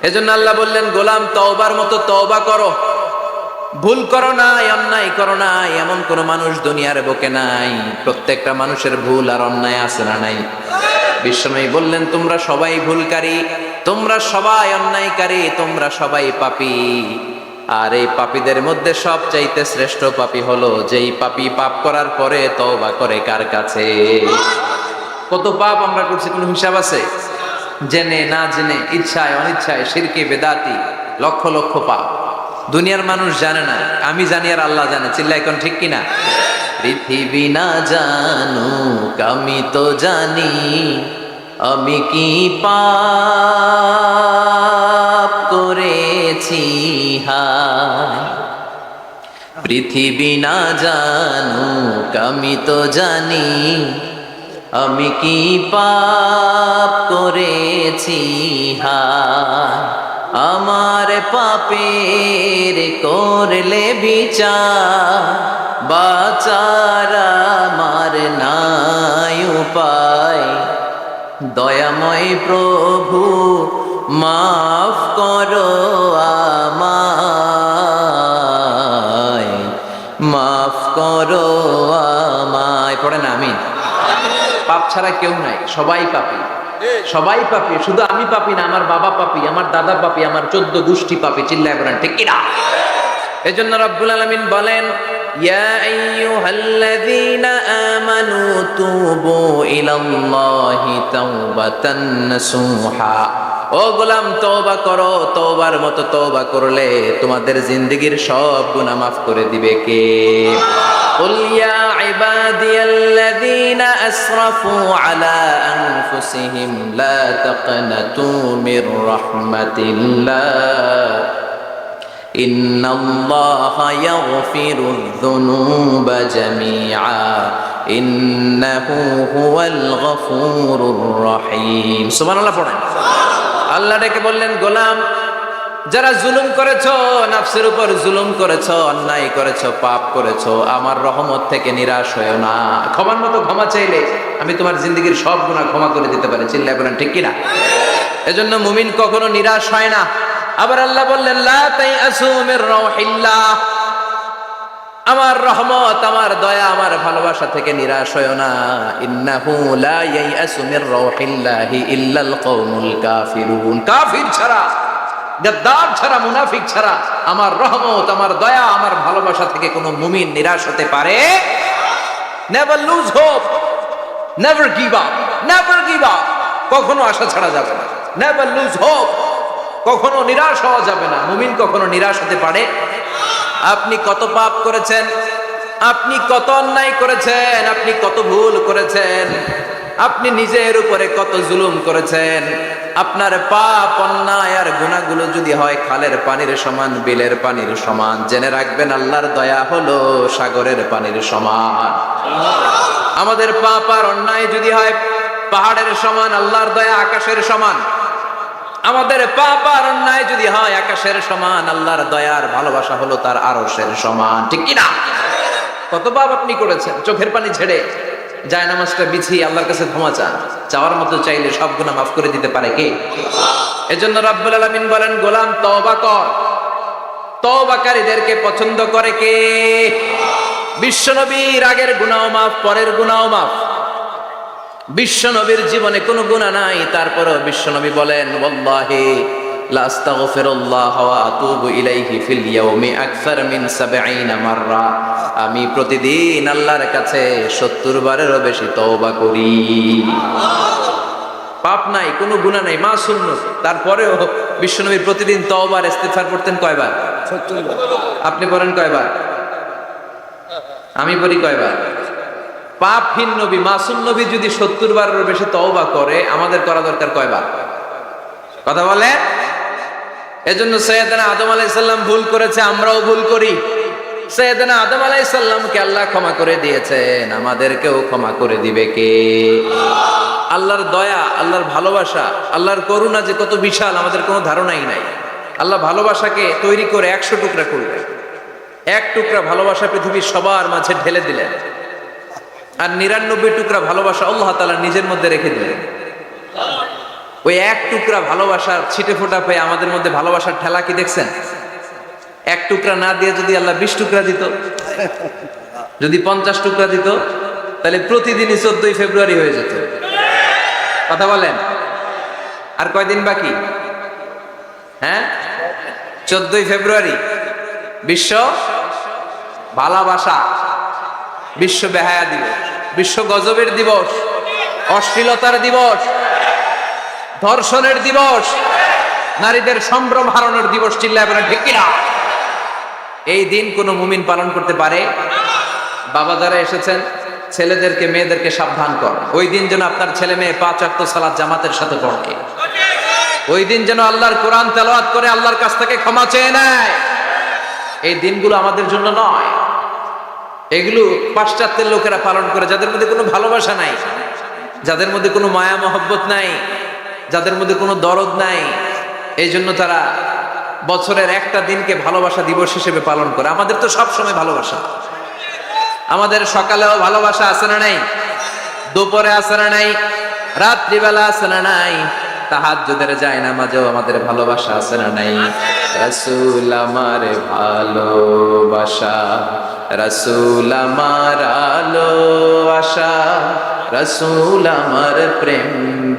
এজন্য আল্লাহ বললেন, গোলাম তওবার মতো তওবা করো, ভুল করো নাই, অন্যায় করো নাই, এমন কোন মানুষ দুনিয়ার বুকে নাই। প্রত্যেকটা মানুষের ভুল আর অন্যায় আছে না নাই? বিশ্বনবী বললেন, তোমরা সবাই ভুলকারী, তোমরা সবাই অন্যায়কারী, তোমরা সবাই পাপী। আর এই পাপীদের মধ্যে সবচাইতে শ্রেষ্ঠ পাপী হলো যেই পাপী পাপ করার পরে তওবা করে কার কাছে। কত পাপ আমরা করছি, কোনো হিসাব আছে? জেনে না জেনে, ইচ্ছায় অনিচ্ছায়, শিরকে বেদাতি, লক্ষ লক্ষ পাপ। দুনিয়ার মানুষ জানে না, আমি জানি আর আল্লাহ জানে। চিল্লায় কোন ঠিক কিনা? পৃথিবী না জানুক আমি তো জানি, আমি কি পাপ করেছি হায়। পৃথিবী না জানুক আমি তো জানি, আমি কি পাপ করেছি হায়। আমার পাপের করলে বিচার, বাঁচার আমার নাই উপায়। দয়াময় প্রভু মাফ করো আমায়, মাফ করো আমায়। পড়ে না আমিন? পাপ ছাড়া কেউ নাই, সবাই পাপী, সবাই পাপী। শুধু আমি পাপী না, আমার বাবা পাপী, আমার দাদা পাপী, আমার 14 গোষ্ঠী পাপী। চিল্লায় বলেন ঠিক কিনা? এজন্য রব্বুল আলামিন বলেন, ইয়া আইয়ুহাল্লাযীনা আমানু তুবু ইলাল্লাহি তাওবাতান নাসুহা। ও গোলাম, তওবা করো, তওবার মতো তওবা করলে তোমাদের জিন্দেগীর সব গুনাহ মাফ করে দিবে কে? قل يا عبادي الذين أسرفوا على أنفسهم لا تقنطوا من رحمة الله إن الله يغفر الذنوب جميعا إنه هو الغفور الرحيم سبحان الله পড়েন। আল্লাহ ডেকে বললেন, গোলাম, যারা জুলুম করেছো, নফসের উপর জুলুম করেছো, অন্যায় করেছো, পাপ করেছো, আমার রহমত থেকে নিরাশ হয়েও না। ক্ষমার মতো ক্ষমা চাইলে আমি তোমার জিন্দগির সব গুনাহ ক্ষমা করে দিতে পারি। চিল্লায় বলেন ঠিক কিনা? এজন্য মুমিন কখনো নিরাশ হয় না। আবার আল্লাহ বললেন, লা তাইআসু মির রাউহিল্লাহ, আমার রহমত, আমার দয়া, আমার ভালোবাসা থেকে নিরাশ হয়ো না। ইন্নাহু লা ইয়াইআসু মির রাউহিল্লাহি ইল্লাল কওমুল কাফিরুন। কাফির ছাড়া, গাদ্দার ছাড়া, মুনাফিক ছাড়া আমার রহমত, আমার দয়া, আমার ভালোবাসা থেকে কোনো মুমিন নিরাশ হতে পারে? Never lose hope, never give up, never give up. কখনো আশা ছাড়া যাবে না। নেভার লুজ হোপ, কখনো নিরাশ হওয়া যাবে না। মুমিন কখনো নিরাশ হতে পারে? আপনি কত পাপ করেছেন, আপনি কত অন্যায় করেছেন, আপনি কত ভুল করেছেন, আপনি নিজের উপরে কত জুলুম করেছেন। আপনার পাপ, অন্যায় আর গুনাহগুলো যদি হয় খালের পানির সমান, বিলের পানির সমান, জেনে রাখবেন আল্লাহর দয়া হলো সাগরের পানির সমান। আমাদের পাপ আর অন্যায় যদি হয় পাহাড়ের সমান, আল্লাহর দয়া আকাশের সমান। আমাদের পাপ আর অন্যায় যদি হয় আকাশের সমান, আল্লাহর দয়ার ভালোবাসা হলো তার আরশের সমান। ঠিক কিনা? কত পাপ আপনি করেছেন, চোখের পানি ছেড়ে জায়নামাজটা বিছিয়ে আল্লাহর কাছে ক্ষমা চান। চাওয়ার মতো চাইলে সব গুনাহ মাফ করে দিতে পারে কে? এজন্য রব্বুল আলামিন বলেন, গোলাম তওবা কর। তওবাকারীদেরকে পছন্দ করে কে? বিশ্বনবীর আগের গুনাহ মাফ, পরের গুনাহ মাফ। বিশ্বনবীর জীবনে কোনো গুনাহ নাই, তারপরেও বিশ্বনবী বলেন, ওয়াল্লাহি লা আস্তাগফিরুল্লাহ ওয়া আতুবু ইলাইহি ফিল ইয়াউমি আকসার মিন ৭০ মাররা। আমি প্রতিদিন আল্লাহর কাছে ৭০ বারেরও বেশি তওবা করি। পাপ নাই, কোনো গুনাহ নাই, মাসুম নবী, তারপরেও বিশ্বনবী প্রতিদিন তওবার ইস্তিগফার করতেন কয়বার? ৭০ বার। আপনি পড়েন কয়বার? আমি পড়ি কয়বার? পাপহীন নবী, মাসুম নবী যদি ৭০ বারের বেশি তওবা করে, আমাদের করা দরকার কয়বার? কথা বলে। এজন্য সৈয়দনা আদম আলাইহিস সালাম ভুল করেছে, আমরাও ভুল করি। সৈয়দনা আদম আলাইহিস সালামকে আল্লাহ ক্ষমা করে দিয়েছেন, আমাদেরকেও ক্ষমা করে দিবে কে? আল্লাহর দয়া, আল্লাহর ভালোবাসা, আল্লাহর করুণা যে কত বিশাল আমাদের কোনো ধারণাই নাই। আল্লাহ ভালোবাসাকে তৈরি করে ১০০ টুকরা করলেন। এক টুকরা ভালোবাসা পৃথিবীর সবার মাঝে ঢেলে দিলেন, আর ৯৯ টুকরা ভালোবাসা আল্লাহ তাআলা নিজের মধ্যে রেখে দিলেন। ওই এক টুকরা ভালোবাসার ছিটে ফোটা পেয়ে আমাদের মধ্যে ভালোবাসার ঠেলা কি দেখছেন? এক টুকরা না দিয়ে যদি আল্লাহ 20 টুকরা দিত, যদি 50 টুকরা দিত, তাহলে প্রতিদিনই 14ই ফেব্রুয়ারি হয়ে যেত। কথা বলেন, আর কয়দিন বাকি? হ্যাঁ, 14ই ফেব্রুয়ারি বিশ্ব ভালোবাসা, বিশ্ব বেহায়া দিবস, বিশ্ব গজবের দিবস, অশ্লীলতার দিবস, ধর্ষণের দিবস, নারীদের সম্ভ্রম হারানোর দিবস। চিল্লায় বলেন ঠিক কিনা? এই দিন কোন মুমিন পালন করতে পারে? বাবা যারা এসেছেন, ছেলেদেরকে মেয়েদেরকে সাবধান কর, ওই দিন যেন আপনার ছেলে মেয়ে 5 ওয়াক্ত সালাত জামাতের সাথে পড়ে, ওই দিন যেন আল্লাহর কোরআন তেলাওয়াত করে আল্লাহর কাছ থেকে ক্ষমা চেয়ে নেয়। এই দিনগুলো আমাদের জন্য নয়, এগুলো পাশ্চাত্যের লোকেরা পালন করে, যাদের মধ্যে কোনো ভালোবাসা নাই, যাদের মধ্যে কোনো মায়া মহব্বত নাই, যাদের মধ্যে কোনো দরদ নাই। এই জন্য তারা বছরের একটা দিনকে ভালোবাসা দিবস হিসেবে পালন করে। আমাদের তো সব সময় ভালোবাসা, আমাদের সকালেও ভালোবাসা আছে না নাই, দুপুরে আছে না নাই, রাত্রিবেলা আছে না নাই, তাহাজ্জুদের যায় নামাজেও আমাদের ভালোবাসা আছে না নাই। রাসূল আমার ভালোবাসা, রাসূল আমার আলো আশা, রাসূল আমার প্রেম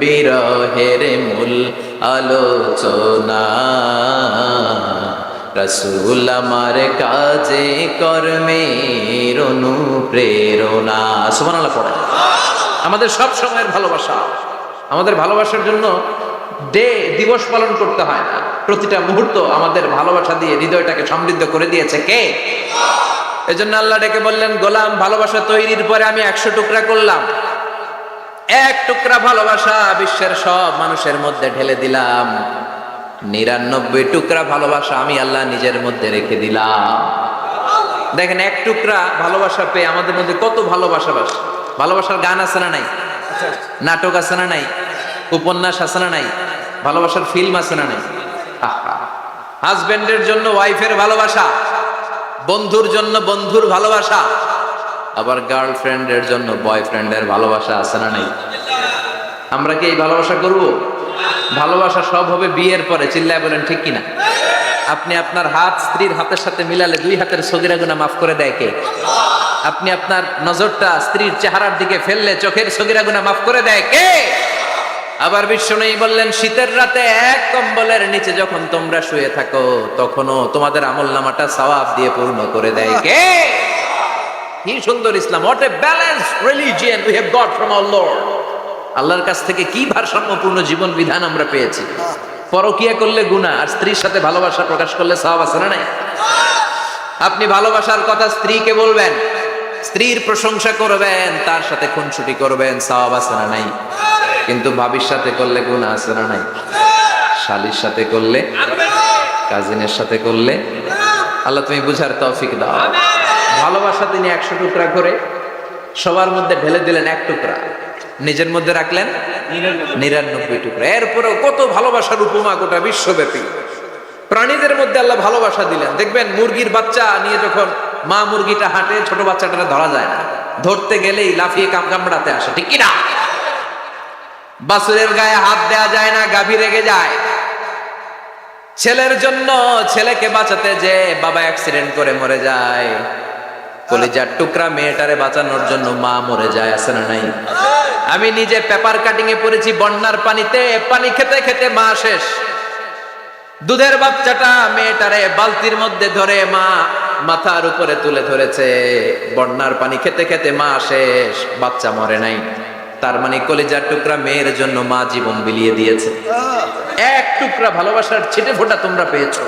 বিরহের মূল আলোচনা, রাসূল আমার কাজে কর্মের অনুপ্রেরণা। সুবহানাল্লাহ পড়ে। আমাদের সব সময়ের ভালোবাসা, আমাদের ভালোবাসার জন্য দিবস পালন করতে হয় না, প্রতিটা মুহূর্ত আমাদের ভালোবাসা দিয়ে হৃদয়টাকে সমৃদ্ধ করে দিয়েছে কে? এজন্য আল্লাহ ডেকে বললেন, গোলাম ভালোবাসা তৈরির পরে আমি 100 টুকরা করলাম, এক টুকরা ভালোবাসা বিশ্বের সব মানুষের মধ্যে ঢেলে দিলাম, 99 টুকরা ভালোবাসা আমি আল্লাহ নিজের মধ্যে রেখে দিলাম। দেখেন, এক টুকরা ভালোবাসা পেয়ে আমাদের মধ্যে কত ভালোবাসা। ভালোবাসার গান আছে না নাই, নাটক আছে না নাই, উপন্যাস আছে না নাই, ভালোবাসার ফিল্ম আছে না নাই। হাজবেন্ডের জন্য ওয়াইফের ভালোবাসা, বন্ধুর জন্য বন্ধুর ভালোবাসা, আবার গার্লফ্রেন্ডের জন্য বয়ফ্রেন্ডের ভালোবাসা আছে না নাই। আমরা কি এই ভালোবাসা করব? ভালোবাসা সব হবে বিয়ের পরে। চিল্লায় বলেন ঠিক কিনা? আপনি আপনার হাত স্ত্রীর হাতের সাথে মিলালে 2 হাতের সগীরা গুনাহ মাফ করে দেয় কে? আপনি আপনার নজরটা স্ত্রীর চেহারার দিকে ফেললে চোখের সগীরা গুনাহ মাফ করে দেয় কে? আবার বিশ্বনবী বললেন, শীতের রাতে এক কম্বলের নিচে যখন তোমরা শুয়ে থাকো, তখনও তোমাদের আমলনামাটা সওয়াব দিয়ে পূর্ণ করে দেয় কে? কি সুন্দর Islam! What a balanced religion we have got from our lord. আল্লাহর কাছ থেকে কি ভারসাম্যপূর্ণ জীবন বিধান আমরা পেয়েছি। পরকিয়া করলে গুনাহ, আর স্ত্রীর সাথে ভালোবাসা প্রকাশ করলে সওয়াব আছে না নাই? আপনি ভালোবাসার কথা স্ত্রীকে বলবেন, স্ত্রীর প্রশংসা করবেন, তার সাথে খুনসুটি করবেন, সওয়াব আছে না নাই? কিন্তু ভাবির সাথে করলে গুনাহ আছে না নাই? শালীর সাথে করলে, কাজিনের সাথে করলে, আল্লাহ তুমি বুঝার তৌফিক দাও। ভালোবাসা তিনি 100 টুকরা করে সবার মধ্যে ঢেলে দিলেন, 1 টুকরা নিজের মধ্যে রাখলেন 99 টুকরা। এরপরেও কত ভালোবাসার উপমা গোটা বিশ্বব্যাপী। প্রাণীদের মধ্যে আল্লাহ ভালোবাসা দিলেন। দেখবেন মুরগির বাচ্চা নিয়ে যখন মা মুরগিটা হাঁটে, ছোট বাচ্চাটা ধরা যায় না, ধরতে গেলেই লাফিয়ে কামড়াতে আসে, ঠিক কিনা? বাছুরের গায়ে হাত দেয়া যায় না, গাভী রেগে যায়। ছেলের জন্য ছেলেকে বাঁচাতে যে বাবা অ্যাক্সিডেন্ট করে মরে যায়, কলিজার টুকরা মেয়েটারে বাঁচানোর জন্য মা মরে যায়, আছে না নাই? আমি নিজে পেপার কাটিং এ পড়েছি, বন্যার পানিতে পানি খেতে খেতে মা শেষ। দুধের বাচ্চাটা মেয়েটারে বালতির মধ্যে ধরে মা মাথার উপরে তুলে ধরেছে, বন্যার পানি খেতে খেতে মা শেষ, বাচ্চা মরে নাই। তার মানে কলিজার টুকরা মেয়ের জন্য মা জীবন বিলিয়ে দিয়েছে। 1 টুকরা ভালোবাসার ছিটে ফোঁটা তোমরা পেয়েছো।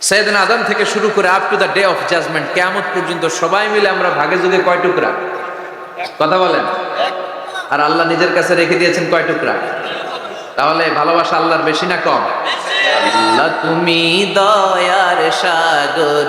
সাইয়েদনা আদম থেকে শুরু করে up to the day of judgement, কিয়ামত পর্যন্ত সবাই মিলে আমরা ভাগে যোগে কয় টুকরা? কথা বলেন। আর আল্লাহ নিজের কাছে রেখে দিয়েছেন কয় টুকরা? তাহলে ভালোবাসা আল্লাহর বেশি না কম? আল্লাহ তুমি দয়ার সাগর।